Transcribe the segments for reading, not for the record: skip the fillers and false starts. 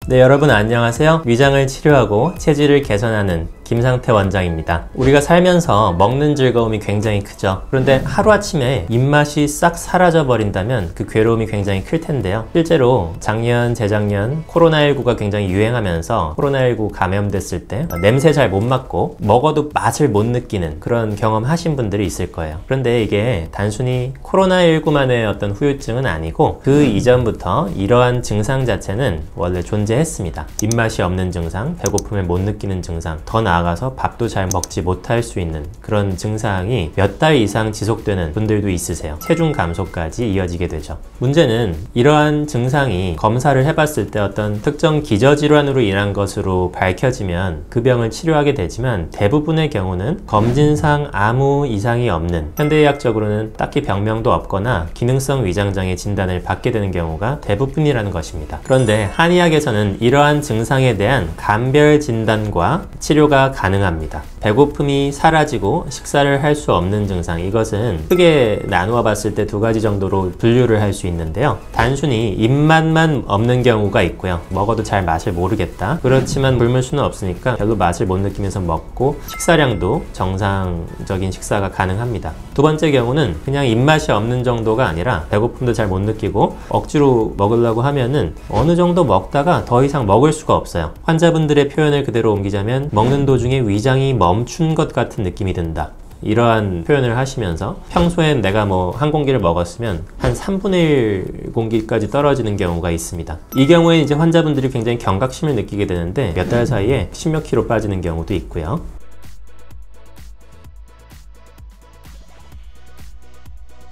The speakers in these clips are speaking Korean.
네, 여러분 안녕하세요. 위장을 치료하고 체질을 개선하는 김상태 원장입니다. 우리가 살면서 먹는 즐거움이 굉장히 크죠. 그런데 하루아침에 입맛이 싹 사라져 버린다면 그 괴로움이 굉장히 클 텐데요. 실제로 작년, 재작년 코로나19가 굉장히 유행하면서 코로나19 감염됐을 때 냄새 잘 못 맡고 먹어도 맛을 못 느끼는 그런 경험 하신 분들이 있을 거예요. 그런데 이게 단순히 코로나19만의 어떤 후유증은 아니고 그 이전부터 이러한 증상 자체는 원래 존재했습니다. 입맛이 없는 증상, 배고픔을 못 느끼는 증상, 더 나아가서 밥도 잘 먹지 못할 수 있는 그런 증상이 몇 달 이상 지속되는 분들도 있으세요. 체중 감소까지 이어지게 되죠. 문제는 이러한 증상이 검사를 해봤을 때 어떤 특정 기저질환으로 인한 것으로 밝혀지면 그 병을 치료하게 되지만 대부분의 경우는 검진상 아무 이상이 없는, 현대의학적으로는 딱히 병명도 없거나 기능성 위장장애 진단을 받게 되는 경우가 대부분이라는 것입니다. 그런데 한의학에서는 이러한 증상에 대한 감별 진단과 치료가 가능합니다. 배고픔이 사라지고 식사를 할 수 없는 증상, 이것은 크게 나누어 봤을 때 두 가지 정도로 분류를 할 수 있는데요. 단순히 입맛만 없는 경우가 있고요. 먹어도 잘 맛을 모르겠다. 그렇지만 굶을 수는 없으니까 별로 맛을 못 느끼면서 먹고 식사량도 정상적인 식사가 가능합니다. 두 번째 경우는 그냥 입맛이 없는 정도가 아니라 배고픔도 잘 못 느끼고 억지로 먹으려고 하면은 어느 정도 먹다가 더 이상 먹을 수가 없어요. 환자분들의 표현을 그대로 옮기자면 먹는 도중에 위장이 멈춘 것 같은 느낌이 든다. 이러한 표현을 하시면서 평소엔 내가 한 공기를 먹었으면 한 3분의 1 공기까지 떨어지는 경우가 있습니다. 이 경우에 이제 환자분들이 굉장히 경각심을 느끼게 되는데 몇 달 사이에 10몇 킬로 빠지는 경우도 있고요.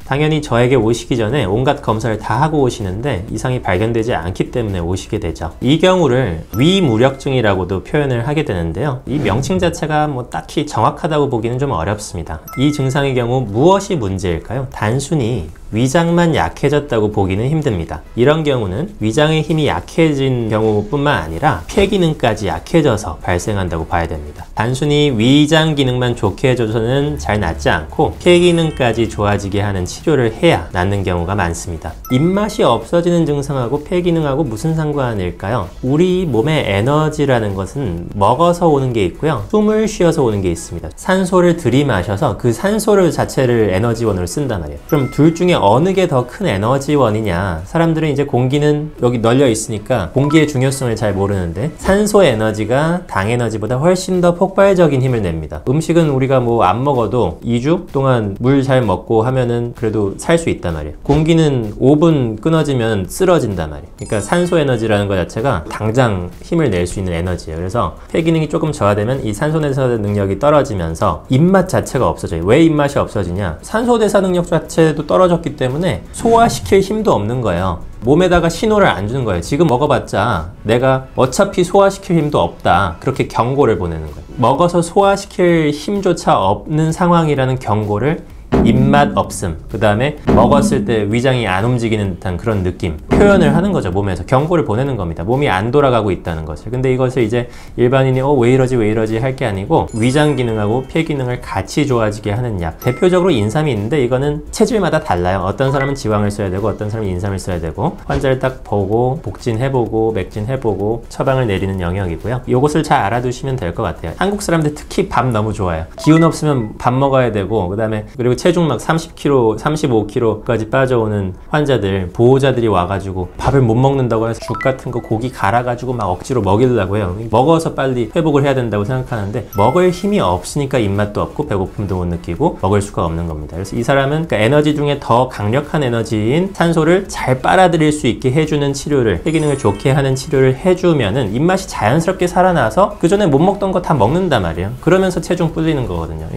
당연히 저에게 오시기 전에 온갖 검사를 다 하고 오시는데 이상이 발견되지 않기 때문에 오시게 되죠. 이 경우를 위무력증이라고도 표현을 하게 되는데요. 이 명칭 자체가 딱히 정확하다고 보기는 좀 어렵습니다. 이 증상의 경우 무엇이 문제일까요? 단순히 위장만 약해졌다고 보기는 힘듭니다. 이런 경우는 위장의 힘이 약해진 경우뿐만 아니라 폐기능까지 약해져서 발생한다고 봐야 됩니다. 단순히 위장 기능만 좋게 해줘서는 잘 낫지 않고 폐기능까지 좋아지게 하는 치료를 해야 낫는 경우가 많습니다. 입맛이 없어지는 증상하고 폐기능하고 무슨 상관일까요? 우리 몸의 에너지라는 것은 먹어서 오는 게 있고요. 숨을 쉬어서 오는 게 있습니다. 산소를 들이마셔서 그 산소를 자체를 에너지원으로 쓴단 말이에요. 그럼 둘 중에 어느 게 더 큰 에너지원이냐? 사람들은 이제 공기는 여기 널려 있으니까 공기의 중요성을 잘 모르는데 산소 에너지가 당 에너지보다 훨씬 더 폭발적인 힘을 냅니다. 음식은 우리가 안 먹어도 2주 동안 물 잘 먹고 하면은 그래도 살 수 있단 말이에요. 공기는 5분 끊어지면 쓰러진단 말이에요. 그러니까 산소 에너지라는 것 자체가 당장 힘을 낼 수 있는 에너지예요. 그래서 폐기능이 조금 저하되면 이 산소 대사 능력이 떨어지면서 입맛 자체가 없어져요. 왜 입맛이 없어지냐? 산소 대사 능력 자체도 떨어졌기 때문에 소화시킬 힘도 없는 거예요. 몸에다가 신호를 안 주는 거예요. 지금 먹어봤자 내가 어차피 소화시킬 힘도 없다. 그렇게 경고를 보내는 거예요. 먹어서 소화시킬 힘조차 없는 상황이라는 경고를 입맛 없음, 그 다음에 먹었을 때 위장이 안 움직이는 듯한 그런 느낌, 표현을 하는 거죠. 몸에서 경고를 보내는 겁니다. 몸이 안 돌아가고 있다는 것을. 근데 이것을 이제 일반인이 왜 이러지 할 게 아니고 위장 기능하고 폐 기능을 같이 좋아지게 하는 약, 대표적으로 인삼이 있는데 이거는 체질마다 달라요. 어떤 사람은 지방을 써야 되고 어떤 사람은 인삼을 써야 되고, 환자를 딱 보고 복진해보고 맥진해보고 처방을 내리는 영역이고요. 이것을 잘 알아두시면 될 것 같아요. 한국 사람들 특히 밥 너무 좋아해요. 기운 없으면 밥 먹어야 되고, 그리고 체중 막 30kg, 35kg까지 빠져오는 환자들, 보호자들이 와가지고 밥을 못 먹는다고 해서 죽 같은 거 고기 갈아가지고 막 억지로 먹이려고 해요. 먹어서 빨리 회복을 해야 된다고 생각하는데 먹을 힘이 없으니까 입맛도 없고 배고픔도 못 느끼고 먹을 수가 없는 겁니다. 그래서 이 사람은 에너지 중에 더 강력한 에너지인 산소를 잘 빨아들일 수 있게 해주는 치료를, 폐기능을 좋게 하는 치료를 해주면은 입맛이 자연스럽게 살아나서 그 전에 못 먹던 거 다 먹는단 말이에요. 그러면서 체중 불리는 거거든요.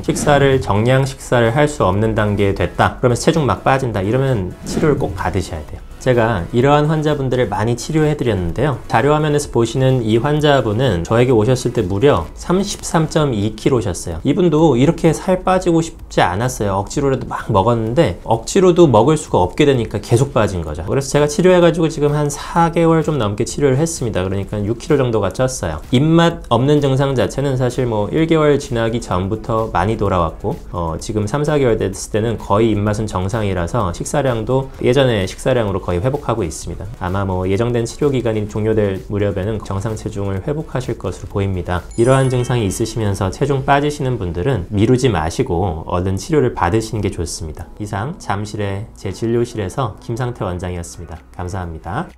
정량 식사를 할 수 없는 단계에 됐다. 그러면서 체중 막 빠진다. 이러면 치료를 꼭 받으셔야 돼요. 제가 이러한 환자분들을 많이 치료해 드렸는데요. 자료화면에서 보시는 이 환자분은 저에게 오셨을 때 무려 33.2kg셨어요. 이분도 이렇게 살 빠지고 싶지 않았어요. 억지로라도 막 먹었는데 억지로도 먹을 수가 없게 되니까 계속 빠진 거죠. 그래서 제가 치료해가지고 지금 한 4개월 좀 넘게 치료를 했습니다. 그러니까 6kg 정도가 쪘어요. 입맛 없는 증상 자체는 사실 1개월 지나기 전부터 많이 돌아왔고 지금 3, 4개월 됐을 때는 거의 입맛은 정상이라서 식사량도 예전에 식사량으로 거의 회복하고 있습니다. 아마 예정된 치료 기간이 종료될 무렵에는 정상 체중을 회복하실 것으로 보입니다. 이러한 증상이 있으시면서 체중 빠지시는 분들은 미루지 마시고 얼른 치료를 받으시는 게 좋습니다. 이상 잠실의 제 진료실에서 김상태 원장이었습니다. 감사합니다.